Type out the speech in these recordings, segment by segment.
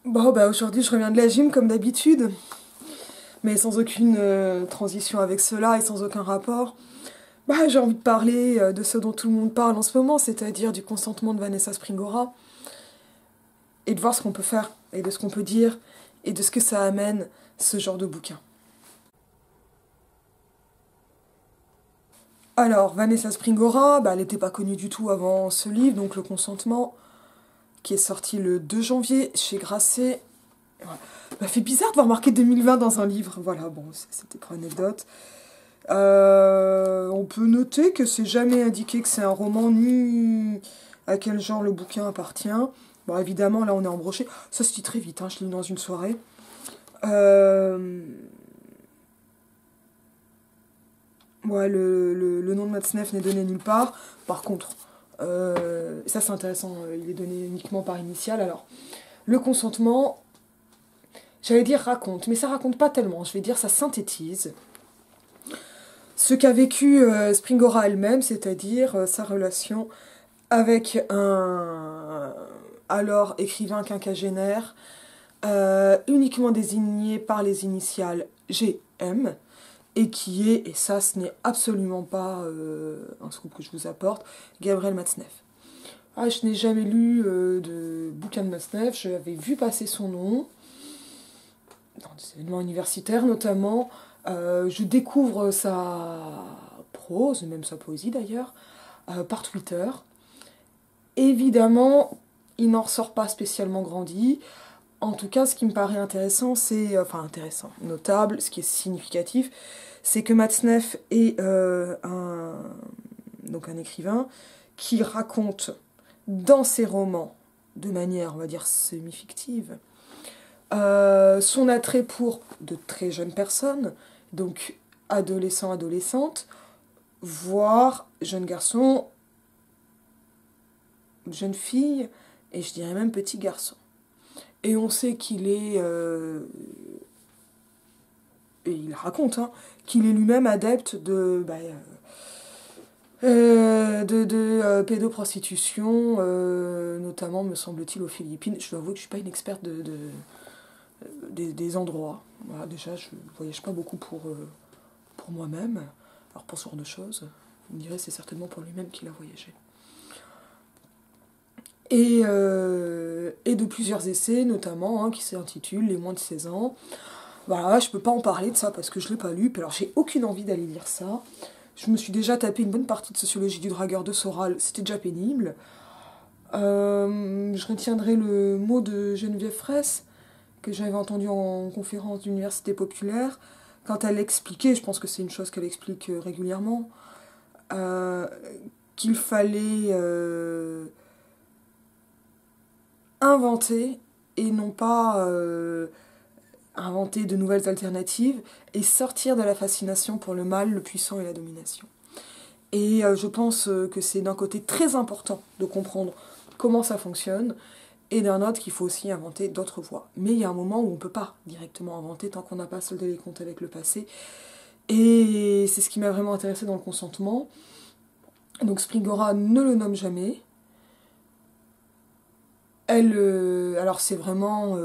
Bon, bah aujourd'hui je reviens de la gym comme d'habitude, mais sans aucune transition avec cela et sans aucun rapport. Bah, j'ai envie de parler de ce dont tout le monde parle en ce moment, c'est-à-dire du consentement de Vanessa Springora, et de voir ce qu'on peut faire, et de ce qu'on peut dire, et de ce que ça amène, ce genre de bouquin. Alors, Vanessa Springora, bah, elle n'était pas connue du tout avant ce livre, donc Le Consentement, qui est sorti le 2 janvier chez Grasset. Voilà. Ça fait bizarre de voir marqué 2020 dans un livre. Voilà, bon, c'était pour anecdote. On peut noter que c'est jamais indiqué que c'est un roman ni à quel genre le bouquin appartient. Bon, évidemment, là, on est embroché. Ça se lit très vite, hein, je lis dans une soirée. Euh... Ouais, le nom de Matzneff n'est donné nulle part. Par contre, ça c'est intéressant, il est donné uniquement par initiale. Alors, le consentement, j'allais dire raconte, mais ça raconte pas tellement. Je vais dire ça synthétise ce qu'a vécu Springora elle-même, c'est-à-dire sa relation avec un alors écrivain quinquagénaire, uniquement désigné par les initiales GM, et qui est, et ça ce n'est absolument pas un scoop que je vous apporte, Gabriel Matzneff. Ah, je n'ai jamais lu de bouquin de Matzneff, je l'avais vu passer son nom, dans des événements universitaires notamment. Je découvre sa prose, même sa poésie d'ailleurs, par Twitter. Évidemment, il n'en ressort pas spécialement grandi. En tout cas, ce qui me paraît intéressant, c'est... Enfin, intéressant, notable, ce qui est significatif, c'est que Matzneff est donc un écrivain qui raconte dans ses romans, de manière, on va dire, semi-fictive, son attrait pour de très jeunes personnes, donc adolescents, adolescentes, voire jeunes garçons, jeunes filles, et je dirais même petits garçons. Et on sait qu'il est, et il raconte, hein, qu'il est lui-même adepte de, pédoprostitution, notamment, me semble-t-il, aux Philippines. Je dois avouer que je ne suis pas une experte des endroits. Voilà, déjà, je ne voyage pas beaucoup pour moi-même. Alors, pour ce genre de choses, on dirait c'est certainement pour lui-même qu'il a voyagé. Et de plusieurs essais, notamment, hein, qui s'intitulent Les moins de 16 ans. Voilà, je peux pas en parler de ça parce que je l'ai pas lu, puis alors j'ai aucune envie d'aller lire ça. Je me suis déjà tapé une bonne partie de Sociologie du dragueur de Soral, c'était déjà pénible. Je retiendrai le mot de Geneviève Fraisse, que j'avais entendu en conférence d'université populaire, quand elle expliquait, je pense que c'est une chose qu'elle explique régulièrement, euh, qu'il fallait inventer et non pas inventer de nouvelles alternatives et sortir de la fascination pour le mal, le puissant et la domination. Et je pense que c'est d'un côté très important de comprendre comment ça fonctionne, et d'un autre qu'il faut aussi inventer d'autres voies. Mais il y a un moment où on ne peut pas directement inventer tant qu'on n'a pas soldé les comptes avec le passé. Et c'est ce qui m'a vraiment intéressé dans le consentement. Donc Springora ne le nomme jamais. Alors c'est vraiment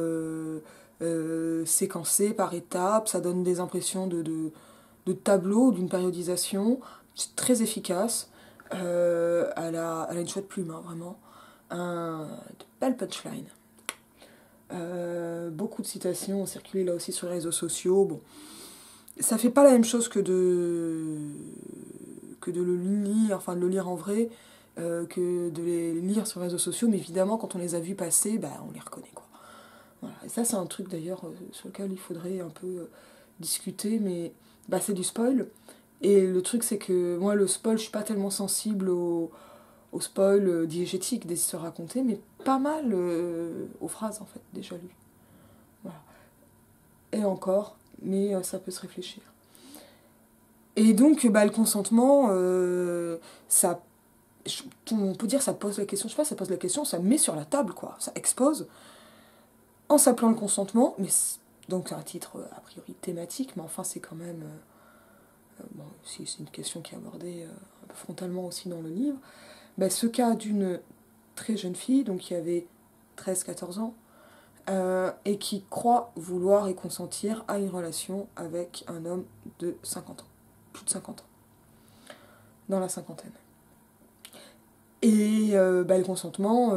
séquencé par étapes, ça donne des impressions de tableau, d'une périodisation. C'est très efficace. Elle a une chouette plume, hein, vraiment. De belles punchlines. Beaucoup de citations ont circulé là aussi sur les réseaux sociaux. Bon, ça fait pas la même chose que de le lire, enfin de le lire en vrai, que de les lire sur les réseaux sociaux, mais évidemment quand on les a vus passer, bah, on les reconnaît quoi. Voilà. Et ça c'est un truc d'ailleurs sur lequel il faudrait un peu discuter, mais bah, c'est du spoil. Et le truc c'est que moi le spoil, je suis pas tellement sensible au spoil diégétique des histoires racontées, mais pas mal aux phrases en fait déjà lues. Voilà. Et encore, mais ça peut se réfléchir. Et donc, bah, le consentement, ça, on peut dire ça pose la question, je sais pas, ça pose la question, ça met sur la table, quoi. Ça expose, en s'appelant le consentement, mais donc un titre a priori thématique, mais enfin c'est quand même, bon, si c'est une question qui est abordée un peu frontalement aussi dans le livre, bah, ce cas d'une très jeune fille, donc qui avait 13-14 ans, et qui croit vouloir et consentir à une relation avec un homme de 50 ans, plus de 50 ans, dans la cinquantaine. Et le consentement,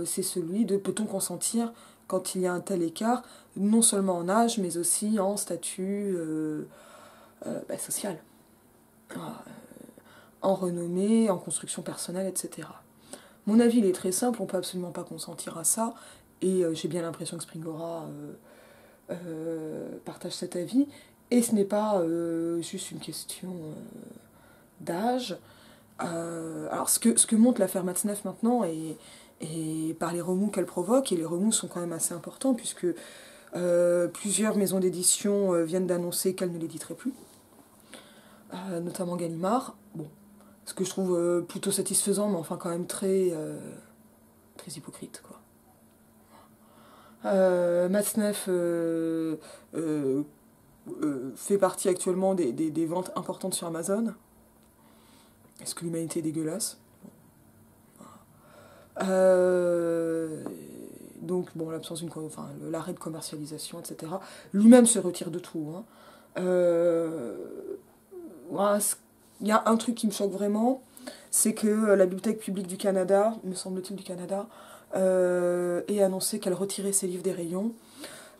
c'est celui de peut-on consentir quand il y a un tel écart, non seulement en âge, mais aussi en statut social, en renommée, en construction personnelle, etc. Mon avis, il est très simple, on peut absolument pas consentir à ça, et j'ai bien l'impression que Springora partage cet avis, et ce n'est pas juste une question d'âge. Alors ce que montre l'affaire Matzneff maintenant, et par les remous qu'elle provoque, et les remous sont quand même assez importants, puisque plusieurs maisons d'édition viennent d'annoncer qu'elles ne l'éditeraient plus, notamment Gallimard. Bon, ce que je trouve plutôt satisfaisant, mais enfin quand même très hypocrite, quoi. Matzneff fait partie actuellement des ventes importantes sur Amazon. Est-ce que l'humanité est dégueulasse? Donc, bon, l'absence d'une... Enfin, l'arrêt de commercialisation, etc. Lui-même se retire de tout. Hein. Voilà, il y a un truc qui me choque vraiment, c'est que la Bibliothèque publique du Canada, me semble-t-il du Canada, ait annoncé qu'elle retirait ses livres des rayons.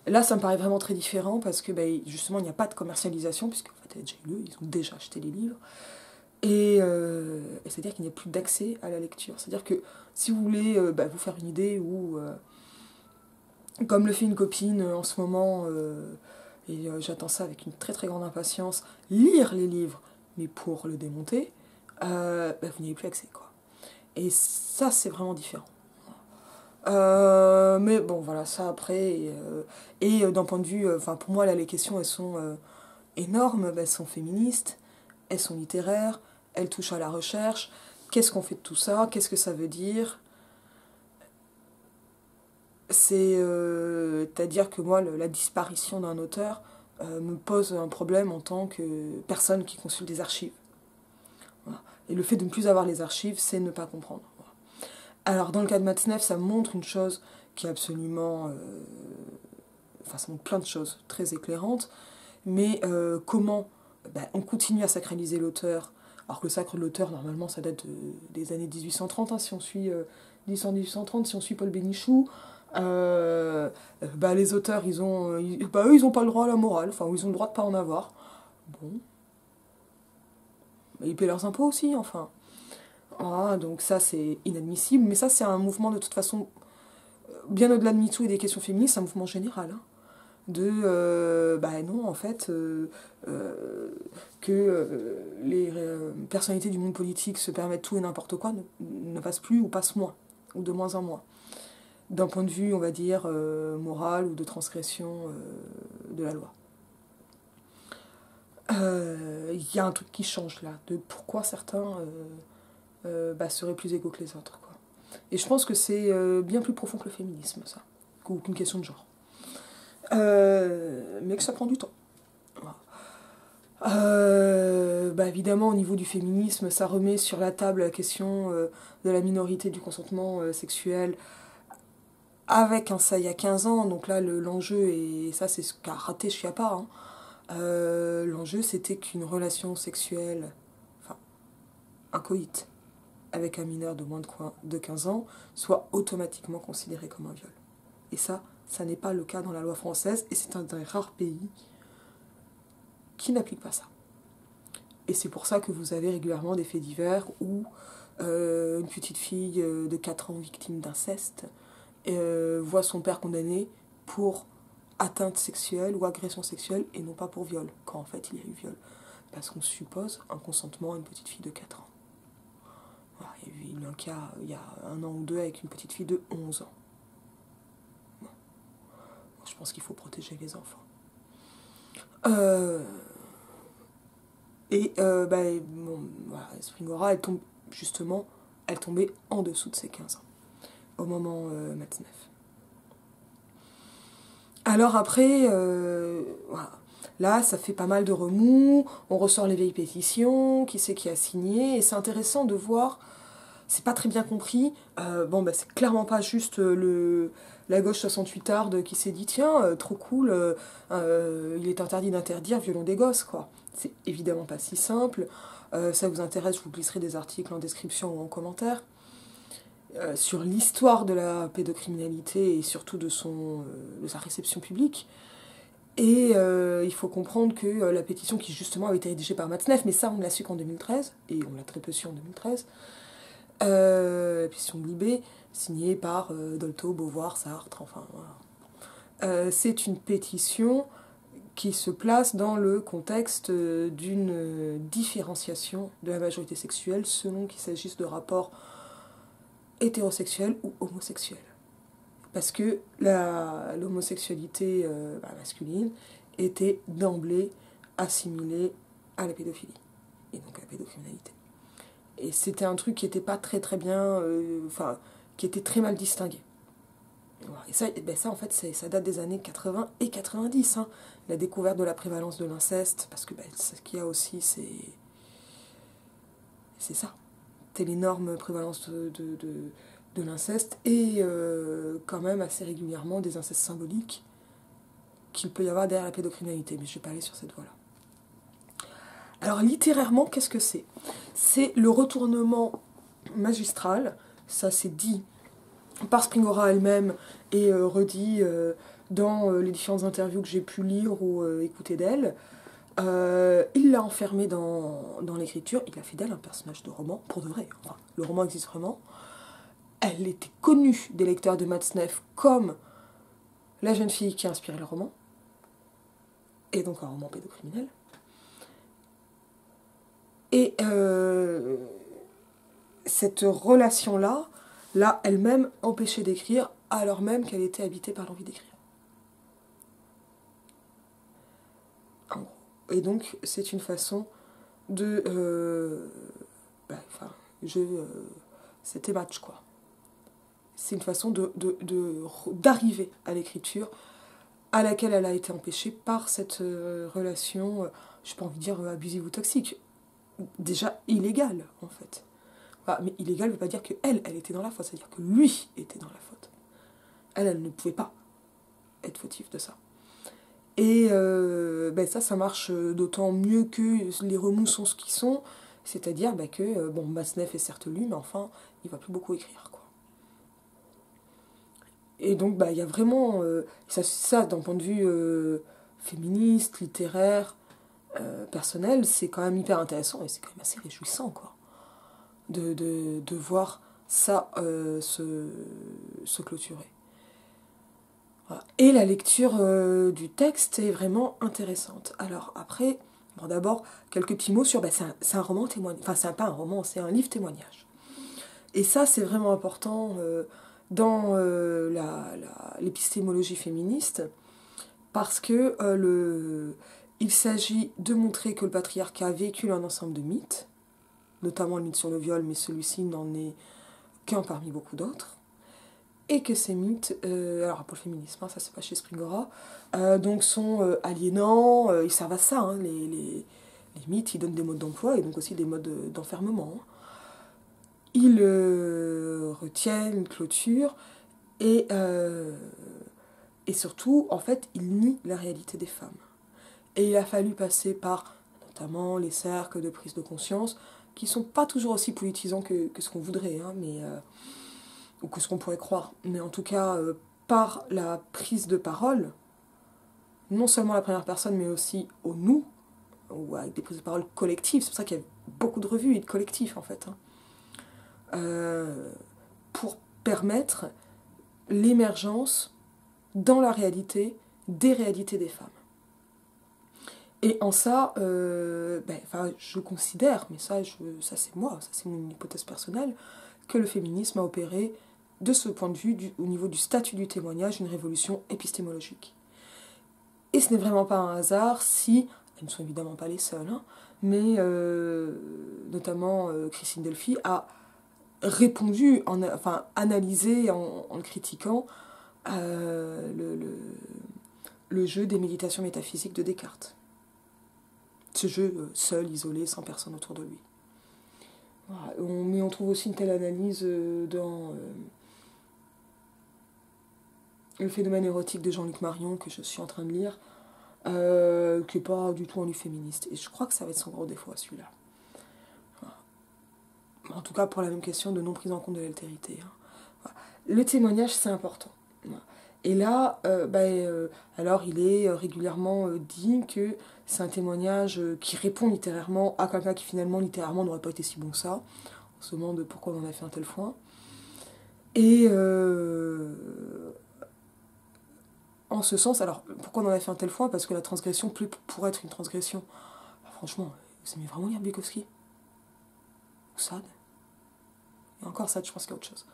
Là, ça me paraît vraiment très différent, parce que justement, il n'y a pas de commercialisation, puisqu'en fait, ils ont déjà acheté les livres. Et c'est-à-dire qu'il n'y a plus d'accès à la lecture. C'est-à-dire que si vous voulez vous faire une idée, ou comme le fait une copine en ce moment, et j'attends ça avec une très très grande impatience, lire les livres, mais pour le démonter, vous n'y avez plus accès, quoi. Et ça, c'est vraiment différent. Mais bon, voilà, ça après, d'un point de vue, pour moi, là, les questions, elles sont énormes, elles sont féministes, elles sont littéraires, elles touchent à la recherche. Qu'est-ce qu'on fait de tout ça? Qu'est-ce que ça veut dire? C'est-à-dire que moi, la disparition d'un auteur me pose un problème en tant que personne qui consulte des archives. Voilà. Et le fait de ne plus avoir les archives, c'est ne pas comprendre. Voilà. Alors, dans le cas de Matzneff, ça montre une chose qui est absolument... ça montre plein de choses très éclairantes, mais comment on continue à sacraliser l'auteur, alors que le sacre de l'auteur, normalement, ça date des années 1830, hein, si on suit 1830, si on suit Paul Bénichou. Les auteurs, eux, ils ont pas le droit à la morale, enfin, ils ont le droit de pas en avoir. Bon. Ils paient leurs impôts aussi, enfin. Ah, donc ça, c'est inadmissible, mais ça, c'est un mouvement, de toute façon, bien au-delà de MeToo et des questions féministes, c'est un mouvement général, hein. Non, en fait, que les personnalités du monde politique se permettent tout et n'importe quoi ne passe plus, ou passe moins, ou de moins en moins. D'un point de vue, on va dire, moral, ou de transgression de la loi. Y a un truc qui change là, de pourquoi certains seraient plus égaux que les autres, quoi. Et je pense que c'est bien plus profond que le féminisme, ça, qu'une question de genre. Mais que ça prend du temps. Évidemment, au niveau du féminisme, ça remet sur la table la question de la minorité du consentement sexuel, avec ça il y a 15 ans. Donc là, l'enjeu, et ça c'est ce qu'a raté Schiappa, hein, l'enjeu c'était qu'une relation sexuelle, enfin un coït, avec un mineur de moins de 15 ans, soit automatiquement considéré comme un viol. Et ça n'est pas le cas dans la loi française, et c'est un des rares pays qui n'applique pas ça. Et c'est pour ça que vous avez régulièrement des faits divers où une petite fille de 4 ans victime d'inceste voit son père condamné pour atteinte sexuelle ou agression sexuelle, et non pas pour viol, quand en fait il y a eu viol. Parce qu'on suppose un consentement à une petite fille de 4 ans. Voilà, il y a eu un cas il y a 1 an ou 2 avec une petite fille de 11 ans. Bon. Je pense qu'il faut protéger les enfants. Springora, elle tombait en dessous de ses 15 ans, au moment Matzneff. Alors après, voilà. Là, ça fait pas mal de remous, on ressort les vieilles pétitions, qui c'est qui a signé, et c'est intéressant de voir c'est pas très bien compris. Bon, bah, c'est clairement pas juste la gauche 68arde qui s'est dit tiens, trop cool, il est interdit d'interdire, violons des gosses, quoi. C'est évidemment pas si simple. Ça vous intéresse, je vous glisserai des articles en description ou en commentaire. Sur l'histoire de la pédocriminalité et surtout de sa réception publique. Et il faut comprendre que la pétition qui justement avait été rédigée par Matzneff, mais ça on l'a su qu'en 2013, et on l'a très peu su en 2013, la pétition de Libé, signée par Dolto, Beauvoir, Sartre, enfin voilà. C'est une pétition qui se place dans le contexte d'une différenciation de la majorité sexuelle selon qu'il s'agisse de rapports hétérosexuels ou homosexuels. Parce que l'homosexualité masculine était d'emblée assimilée à la pédophilie, et donc à la pédocriminalité. Et c'était un truc qui n'était pas très très bien, qui était très mal distingué. Voilà. Et ça en fait, ça date des années 80 et 90, hein. La découverte de la prévalence de l'inceste, parce que ce qu'il y a aussi, c'est ça. C'est l'énorme prévalence de l'inceste et quand même assez régulièrement des incestes symboliques qu'il peut y avoir derrière la pédocriminalité, mais je ne vais pas aller sur cette voie-là. Alors littérairement, qu'est-ce que c'est ? C'est le retournement magistral, ça c'est dit par Springora elle-même et redit dans les différentes interviews que j'ai pu lire ou écouter d'elle. Il l'a enfermée dans l'écriture, il a fait d'elle un personnage de roman, pour de vrai, enfin, le roman existe vraiment. Elle était connue des lecteurs de Matzneff comme la jeune fille qui a inspiré le roman, et donc un roman pédocriminel. Et cette relation-là, l'a elle-même empêchée d'écrire, alors même qu'elle était habitée par l'envie d'écrire. En gros. Et donc, c'est une façon de... c'était match, quoi. C'est une façon d'arriver à l'écriture à laquelle elle a été empêchée par cette relation, je n'ai pas envie de dire abusive ou toxique, déjà illégale, en fait. Enfin, mais illégale ne veut pas dire qu'elle était dans la faute, c'est-à-dire que lui était dans la faute. Elle ne pouvait pas être fautive de ça. Et ça marche d'autant mieux que les remous sont ce qu'ils sont, c'est-à-dire que, Matzneff est certes lu, mais enfin, il va plus beaucoup écrire, quoi. Et donc, il y a vraiment, ça d'un point de vue féministe, littéraire, personnel, c'est quand même hyper intéressant, et c'est quand même assez réjouissant, quoi, de voir ça se clôturer. Voilà. Et la lecture du texte est vraiment intéressante. Alors après, d'abord, quelques petits mots sur... c'est un roman témoignage. Enfin, c'est pas un roman, c'est un livre témoignage. Et ça, c'est vraiment important dans l'épistémologie féministe, parce que il s'agit de montrer que le patriarcat véhicule un ensemble de mythes, notamment le mythe sur le viol, mais celui-ci n'en est qu'un parmi beaucoup d'autres. Et que ces mythes, alors pour le féminisme, ça c'est pas chez Springora, donc sont aliénants, ils servent à ça, hein, les mythes, ils donnent des modes d'emploi et donc aussi des modes d'enfermement. Ils retiennent, clôturent, et surtout, en fait, ils nient la réalité des femmes. Et il a fallu passer par, notamment, les cercles de prise de conscience, qui sont pas toujours aussi politisants que ce qu'on voudrait, hein, ou que ce qu'on pourrait croire, mais en tout cas par la prise de parole, non seulement à la première personne, mais aussi au nous, ou avec des prises de parole collectives, c'est pour ça qu'il y a beaucoup de revues et de collectifs en fait, pour permettre l'émergence dans la réalité des réalités des femmes. Et en ça, je considère, mais ça c'est moi, ça c'est mon hypothèse personnelle, que le féminisme a opéré de ce point de vue, au niveau du statut du témoignage, une révolution épistémologique. Et ce n'est vraiment pas un hasard si, elles ne sont évidemment pas les seules, hein, mais notamment Christine Delphi a répondu, analysé en le critiquant le jeu des méditations métaphysiques de Descartes. Ce jeu seul, isolé, sans personne autour de lui. Voilà, mais on trouve aussi une telle analyse dans Le phénomène érotique de Jean-Luc Marion, que je suis en train de lire, qui n'est pas du tout un livre féministe. Et je crois que ça va être son gros défaut, celui-là. Voilà. En tout cas, pour la même question de non prise en compte de l'altérité. Hein. Voilà. Le témoignage, c'est important. Voilà. Et là, alors il est régulièrement dit que c'est un témoignage qui répond littérairement à quelqu'un qui finalement, littérairement, n'aurait pas été si bon que ça. On se demande pourquoi on en a fait un tel foin. Et en ce sens, alors pourquoi on en a fait un tel foin? Parce que la transgression, plus pour être une transgression. Alors, franchement, vous aimez vraiment lire Bukowski? Ou Sade? Et encore Sade, je pense qu'il y a autre chose.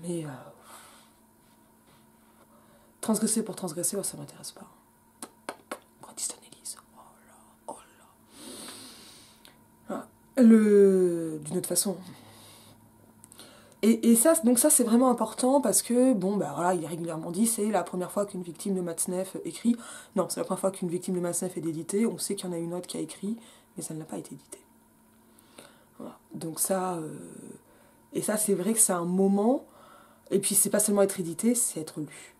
Mais transgresser pour transgresser, ça m'intéresse pas. Bratiston Élise. Oh là, oh là. Ah, d'une autre façon. Et ça, donc ça c'est vraiment important parce que, bon, bah voilà, il est régulièrement dit, c'est la première fois qu'une victime de Matzneff écrit. Non, c'est la première fois qu'une victime de Matzneff est éditée. On sait qu'il y en a une autre qui a écrit, mais ça ne l'a pas été édité. Voilà. Donc ça, et ça c'est vrai que c'est un moment, et puis c'est pas seulement être édité, c'est être lu.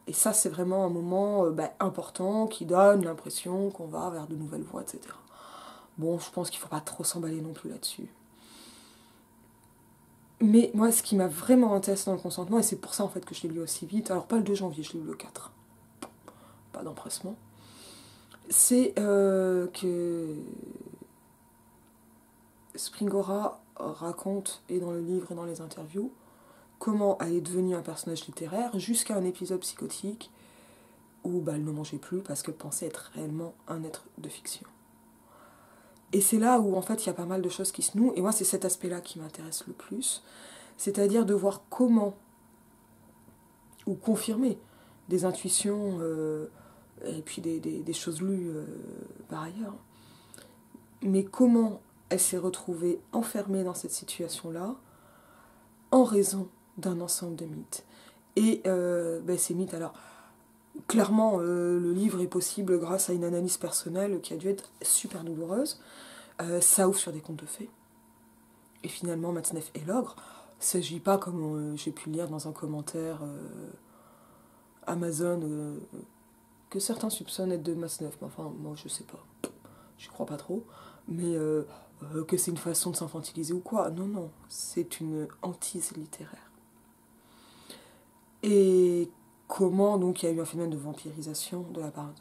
Et ça c'est vraiment un moment important qui donne l'impression qu'on va vers de nouvelles voies, etc. Bon, je pense qu'il faut pas trop s'emballer non plus là-dessus. Mais moi, ce qui m'a vraiment intéressé dans le consentement, et c'est pour ça en fait que je l'ai lu aussi vite, alors pas le 2 janvier, je l'ai lu le 4, pas d'empressement, c'est que Springora raconte, et dans le livre et dans les interviews, comment elle est devenue un personnage littéraire jusqu'à un épisode psychotique où elle ne mangeait plus parce qu'elle pensait être réellement un être de fiction. Et c'est là où en fait il y a pas mal de choses qui se nouent, et moi c'est cet aspect-là qui m'intéresse le plus, c'est-à-dire de voir comment, ou confirmer, des intuitions et puis des choses lues par ailleurs, mais comment elle s'est retrouvée enfermée dans cette situation-là en raison d'un ensemble de mythes. Et ces mythes, alors clairement le livre est possible grâce à une analyse personnelle qui a dû être super douloureuse. Ça ouvre sur des contes de fées. Et finalement, Matzneff est l'ogre. Il ne s'agit pas, comme j'ai pu lire dans un commentaire Amazon, que certains soupçonnent être de Matzneff. Enfin, moi, je sais pas. Je crois pas trop. Mais que c'est une façon de s'infantiliser ou quoi. Non, non. C'est une hantise littéraire. Et comment, donc, il y a eu un phénomène de vampirisation de la part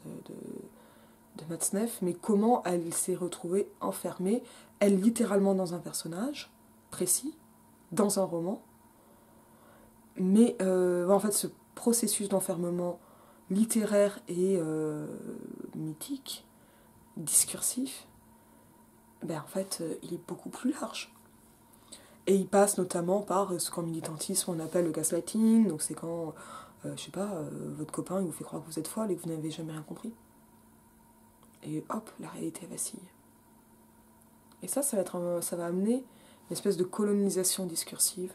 de Matzneff, mais comment elle s'est retrouvée enfermée, elle littéralement dans un personnage précis, dans un roman, mais en fait ce processus d'enfermement littéraire et mythique, discursif, en fait il est beaucoup plus large. Et il passe notamment par ce qu'en militantisme on appelle le gaslighting, donc c'est quand, je sais pas, votre copain il vous fait croire que vous êtes folle et que vous n'avez jamais rien compris. Et hop, la réalité vacille. Et ça va amener une espèce de colonisation discursive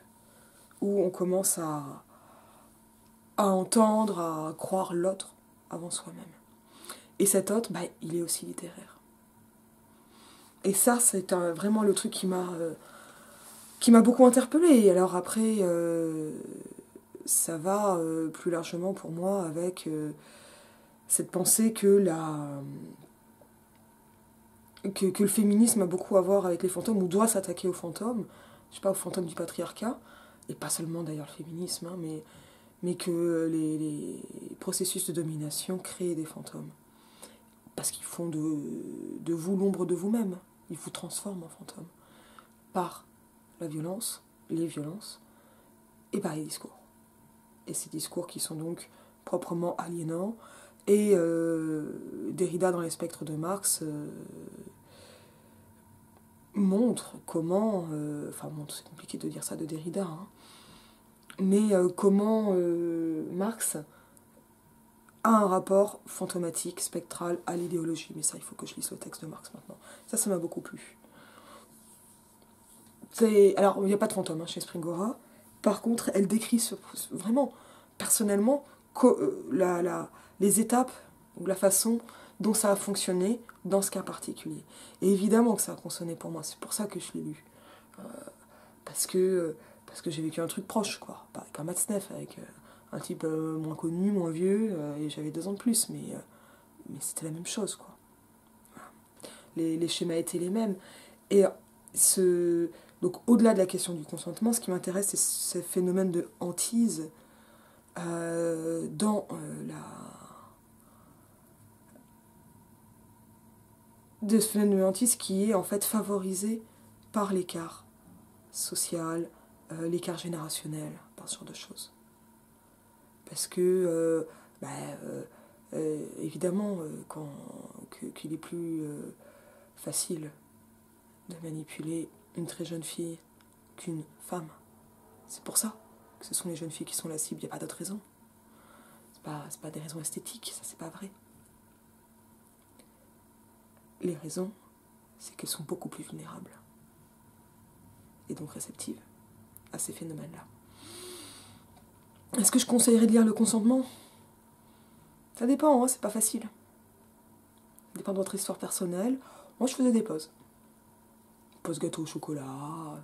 où on commence à entendre, à croire l'autre avant soi-même. Et cet autre, il est aussi littéraire. Et ça, c'est vraiment le truc qui m'a beaucoup interpellée. Et alors après, ça va plus largement pour moi avec cette pensée que le féminisme a beaucoup à voir avec les fantômes, ou doit s'attaquer aux fantômes, je sais pas, aux fantômes du patriarcat, et pas seulement d'ailleurs le féminisme, hein, mais que les processus de domination créent des fantômes. Parce qu'ils font de vous l'ombre de vous-même, ils vous transforment en fantôme. Par la violence, les violences, et par les discours. Et ces discours qui sont donc proprement aliénants, et Derrida dans les spectres de Marx montre comment, c'est compliqué de dire ça de Derrida, hein, mais comment Marx a un rapport fantomatique, spectral à l'idéologie. Mais ça, il faut que je lise le texte de Marx maintenant. Ça m'a beaucoup plu. Alors, il n'y a pas de fantôme chez Springora. Par contre, elle décrit vraiment, personnellement, les étapes ou la façon dont ça a fonctionné dans ce cas particulier. Et évidemment que ça a fonctionné pour moi, c'est pour ça que je l'ai lu. Parce que j'ai vécu un truc proche, quoi. Pas avec un Matzneff, avec un type moins connu, moins vieux, et j'avais 2 ans de plus, mais c'était la même chose, quoi. Les schémas étaient les mêmes. Et donc, au-delà de la question du consentement, ce qui m'intéresse, c'est ce phénomène de hantise dans de ce phénomène de hantise qui est en fait favorisé par l'écart social, l'écart générationnel, par ce genre de choses. Parce que, évidemment, qu'il est plus facile de manipuler une très jeune fille qu'une femme. C'est pour ça que ce sont les jeunes filles qui sont la cible, il n'y a pas d'autre raison. C'est pas des raisons esthétiques, ça c'est pas vrai. Les raisons, c'est qu'elles sont beaucoup plus vulnérables. Et donc réceptives à ces phénomènes-là. Est-ce que je conseillerais de lire Le Consentement ? Ça dépend, hein, c'est pas facile. Ça dépend de votre histoire personnelle. Moi, je faisais des pauses. Pause gâteau au chocolat,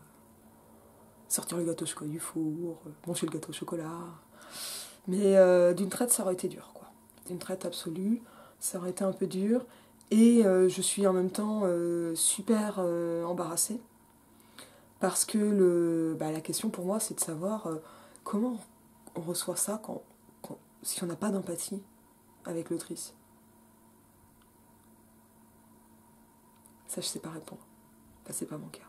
sortir le gâteau au chocolat du four, manger le gâteau au chocolat. Mais d'une traite, ça aurait été dur, quoi. D'une traite absolue, ça aurait été un peu dur. Et je suis en même temps super embarrassée. Parce que la question pour moi, c'est de savoir comment on reçoit ça si on n'a pas d'empathie avec l'autrice. Ça, je sais pas répondre. Enfin, c'est pas mon cas.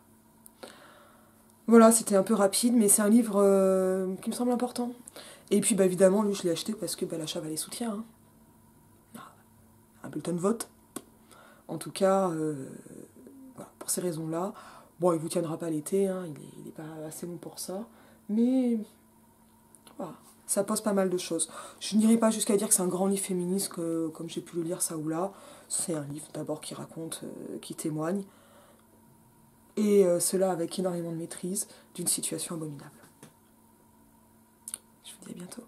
Voilà, c'était un peu rapide, mais c'est un livre qui me semble important. Et puis, évidemment, lui, je l'ai acheté parce que l'achat valait soutien. Hein. Un bulletin de vote. En tout cas, voilà, pour ces raisons-là. Bon, il vous tiendra pas l'été, hein, il est pas assez long pour ça. Mais voilà, ça pose pas mal de choses. Je n'irai pas jusqu'à dire que c'est un grand livre féministe, comme j'ai pu le lire ça ou là. C'est un livre d'abord qui raconte, qui témoigne. Et cela avec énormément de maîtrise d'une situation abominable. Je vous dis à bientôt.